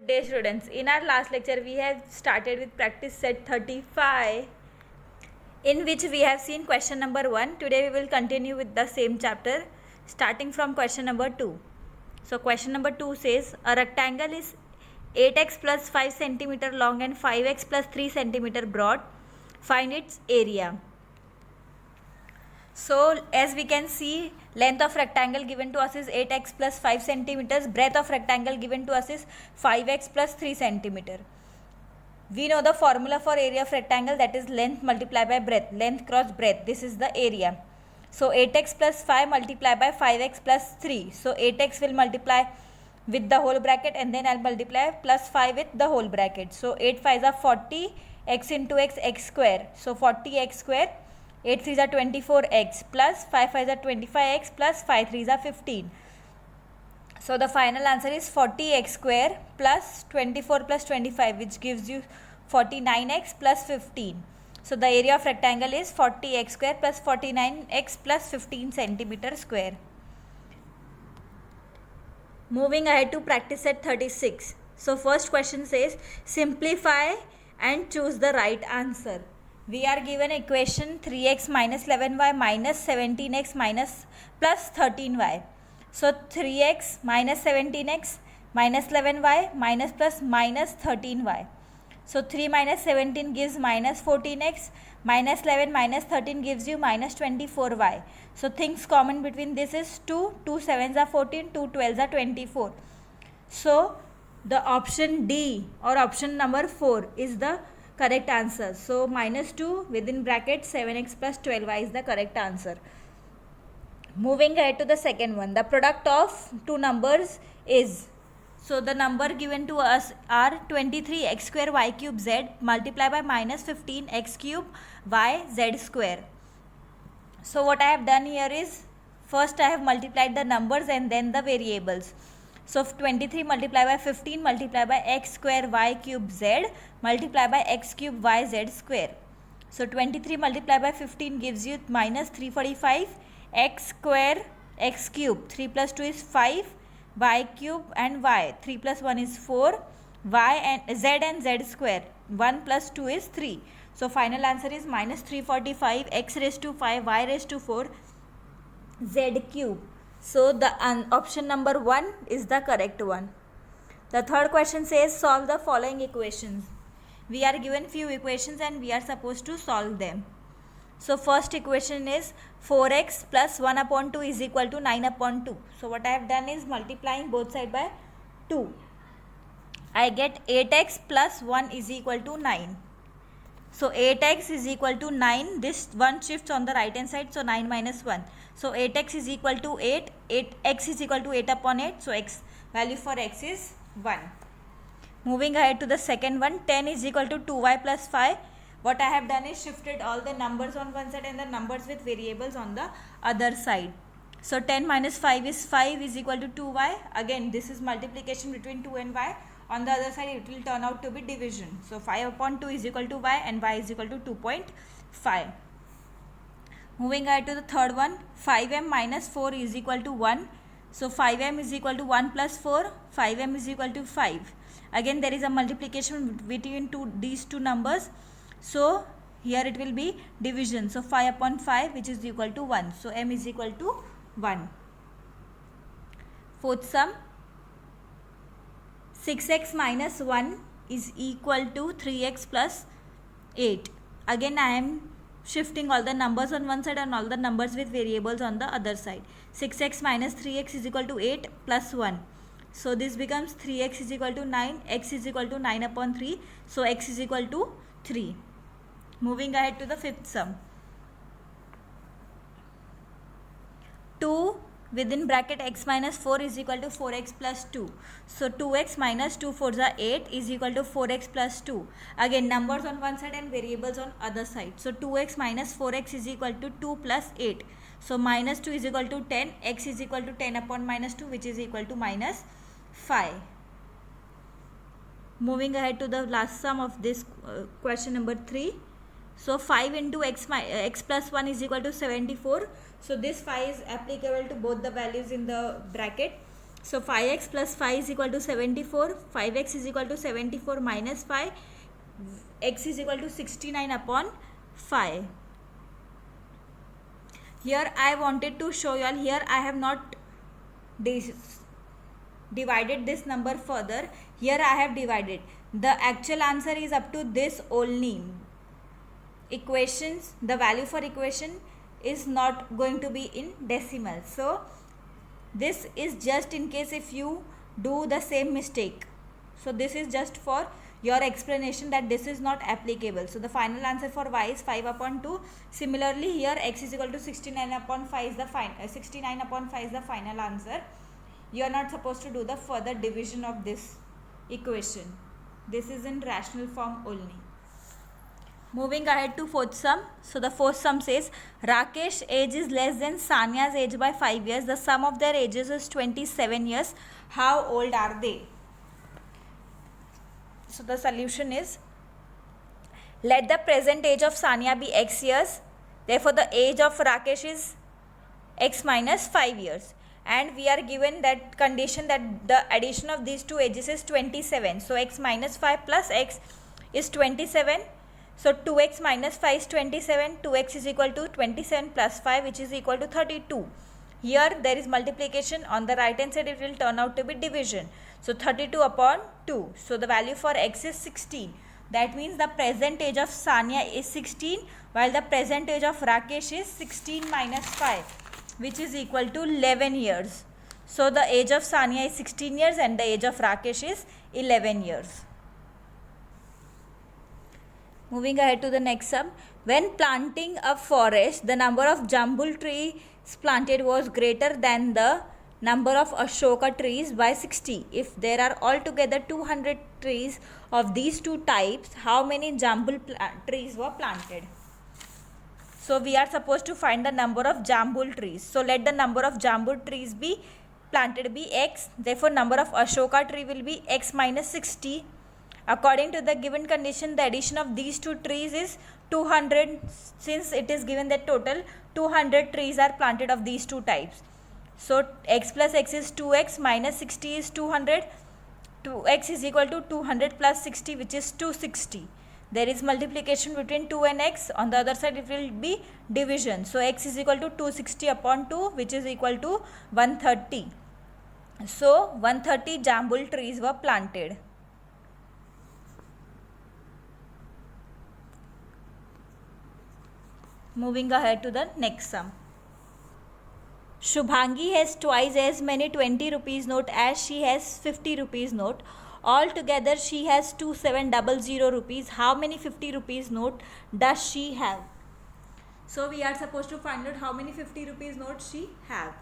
Dear students, in our last lecture we have started with practice set 35 in which we have seen question number 1. Today we will continue with the same chapter starting from question number 2. So question number 2 says a rectangle is 8x plus 5 centimeter long and 5x plus 3 centimeter broad. Find its area. So as we can see, length of rectangle given to us is 8x plus 5 centimeters. Breadth of rectangle given to us is 5x plus 3 centimeter. We know the formula for area of rectangle, that is length multiplied by breadth. Length cross breadth. This is the area. So 8x plus 5 multiplied by 5x plus 3. So 8x will multiply with the whole bracket and then I'll multiply plus 5 with the whole bracket. So 8 5s are 40, x into x square. So 40x square. 8 3s are 24x plus 5 5s are 25x plus 5 3s are 15. So the final answer is 40x square plus 24 plus 25, which gives you 49x plus 15. So the area of rectangle is 40x square plus 49x plus 15 centimeter square. Moving ahead to practice set 36. So first question says simplify and choose the right answer. We are given equation 3x minus 11y minus 17x minus plus 13y. So 3x minus 17x minus 11y minus plus minus 13y. So 3 minus 17 gives minus 14x, minus 11 minus 13 gives you minus 24y. So things common between this is 2 7s are 14, 2 12s are 24. So the option D or option number 4 is the correct answer. So minus 2 within bracket 7x plus 12y is the correct answer. Moving ahead to the second one. The product of two numbers is, so the number given to us are 23x square y cube z multiplied by minus 15x cube y z square. So what I have done here is, first I have multiplied the numbers and then the variables. So 23 multiplied by 15 multiplied by x square y cube z multiplied by x cube y z square. So 23 multiplied by 15 gives you minus 345 x square x cube. 3 plus 2 is 5 y cube and y. 3 plus 1 is 4 y and z square. 1 plus 2 is 3. So final answer is minus 345 x raised to 5 y raised to 4 z cube. So the option number 1 is the correct one. The third question says solve the following equations. We are given few equations and we are supposed to solve them. So first equation is 4x plus 1 upon 2 is equal to 9 upon 2. So what I have done is multiplying both side by 2. I get 8x plus 1 is equal to 9. So 8x is equal to 9. This one shifts on the right hand side. So 9 minus 1. So 8x is equal to 8. 8x is equal to 8 upon 8. So x value for x is 1. Moving ahead to the second one. 10 is equal to 2y plus 5. What I have done is shifted all the numbers on one side and the numbers with variables on the other side. So 10 minus 5 is equal to 2y. Again this is multiplication between 2 and y. On the other side it will turn out to be division. So 5 upon 2 is equal to y and y is equal to 2.5. Moving ahead to the third one. 5m minus 4 is equal to 1. So 5m is equal to 1 plus 4. 5m is equal to 5. Again there is a multiplication between these two numbers. So here it will be division. So 5 upon 5 which is equal to 1. So m is equal to 1. Fourth sum. 6x minus 1 is equal to 3x plus 8. Again I am shifting all the numbers on one side and all the numbers with variables on the other side. 6x minus 3x is equal to 8 plus 1. So this becomes 3x is equal to 9. X is equal to 9 upon 3. So x is equal to 3. Moving ahead to the fifth sum. 2 within bracket x minus 4 is equal to 4x plus 2. So 2x minus 2 4s are 8 is equal to 4x plus 2. Again numbers on one side and variables on other side. So 2x minus 4x is equal to 2 plus 8. So minus 2 is equal to 10. X is equal to 10 upon minus 2 which is equal to minus 5. Moving ahead to the last sum of this question number 3. So 5 into x plus 1 is equal to 74. So this 5 is applicable to both the values in the bracket. So 5x plus 5 is equal to 74. 5x is equal to 74 minus 5. X is equal to 69 upon 5. Here I wanted to show you all, here I have not divided this number further. Here I have divided. The actual answer is up to this only. Equations, the value for equation is not going to be in decimal. So this is just in case if you do the same mistake. So this is just for your explanation that this is not applicable. So the final answer for y is 5 upon 2. Similarly here x is equal to 69 upon 5 is the 69 upon 5 is the final answer. You are not supposed to do the further division of this equation. This is in rational form only. Moving ahead to fourth sum. So the fourth sum says Rakesh age is less than Sania's age by 5 years. The sum of their ages is 27 years. How old are they? So the solution is, let the present age of Sania be x years. Therefore the age of Rakesh is x minus 5 years. And we are given that condition that the addition of these two ages is 27. So x minus 5 plus x is 27. So 2x minus 5 is 27. 2x is equal to 27 plus 5, which is equal to 32. Here there is multiplication. On the right hand side it will turn out to be division. So 32 upon 2. So the value for x is 16. That means the present age of Sania is 16, while the present age of Rakesh is 16 minus 5, which is equal to 11 years. So the age of Sania is 16 years and the age of Rakesh is 11 years. Moving ahead to the next sum. When planting a forest, the number of jambul trees planted was greater than the number of Ashoka trees by 60. If there are altogether 200 trees of these two types, how many jambul trees were planted? So we are supposed to find the number of jambul trees. So let the number of jambul trees be planted be x. Therefore number of Ashoka tree will be x minus 60. According to the given condition, the addition of these two trees is 200, since it is given that total 200 trees are planted of these two types. So x plus x is 2x minus 60 is 200. 2x is equal to 200 plus 60, which is 260. There is multiplication between 2 and x. On the other side it will be division. So x is equal to 260 upon 2, which is equal to 130. So 130 jambul trees were planted. Moving ahead to the next sum. Shubhangi has twice as many 20 rupees note as she has 50 rupees note. Altogether she has 2700 rupees. How many 50 rupees note does she have? So we are supposed to find out how many 50 rupees notes she have.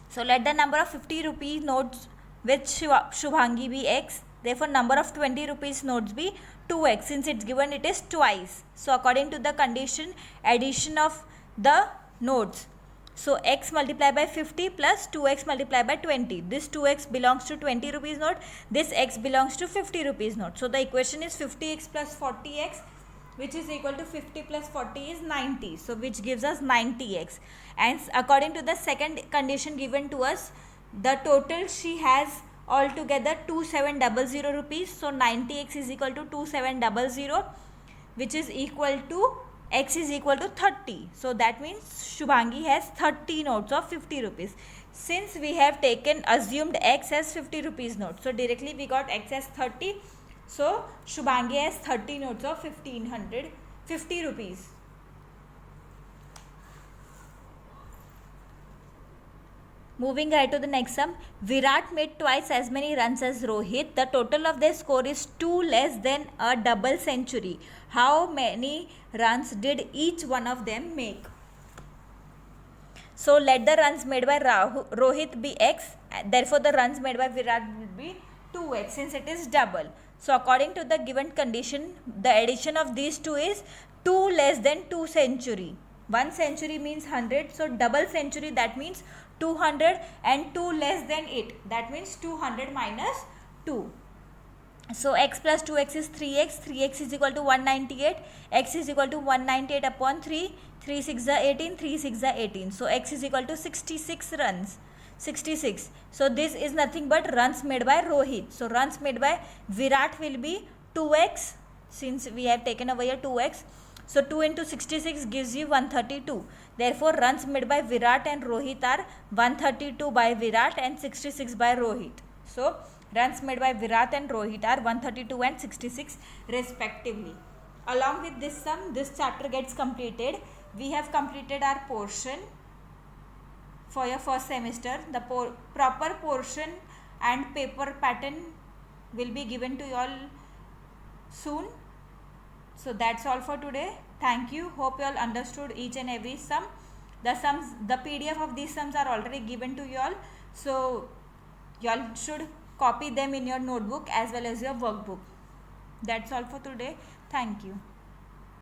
So let the number of 50 rupees notes with Shubhangi be x. Therefore number of 20 rupees notes be 2x, since it's given it is twice. So according to the condition, addition of the notes. So x multiplied by 50 plus 2x multiplied by 20. This 2x belongs to 20 rupees note. This x belongs to 50 rupees note. So the equation is 50x plus 40x, which is equal to 50 plus 40 is 90. So which gives us 90x. And according to the second condition given to us, the total she has altogether 2700 rupees. So 90x is equal to 2700, which is equal to x is equal to 30. So that means Shubhangi has 30 notes of 50 rupees. Since we have assumed x as 50 rupees note, so directly we got x as 30. So Shubhangi has 30 notes of 50 rupees. Moving ahead to the next sum. Virat made twice as many runs as Rohit. The total of their score is 2 less than a double century. How many runs did each one of them make? So let the runs made by Rohit be x. Therefore the runs made by Virat will be 2x, since it is double. So according to the given condition, the addition of these two is 2 less than 2 century. 1 century means 100. So double century, that means 200, and 2 less than it, that means 200 minus 2. So x plus 2x is 3x. 3x is equal to 198. X is equal to 198 upon 3. 3 6 are 18. 3 6 are 18. So x is equal to 66 runs. 66. So this is nothing but runs made by Rohit. So runs made by Virat will be 2x, since we have taken away a 2x. So 2 into 66 gives you 132. Therefore runs made by Virat and Rohit are 132 by Virat and 66 by Rohit. So runs made by Virat and Rohit are 132 and 66 respectively. Along with this sum, this chapter gets completed. We have completed our portion for your first semester. The proper portion and paper pattern will be given to you all soon. So that's all for today. Thank you. Hope you all understood each and every sum. The PDF of these sums are already given to you all. So you all should copy them in your notebook as well as your workbook. That's all for today. Thank you.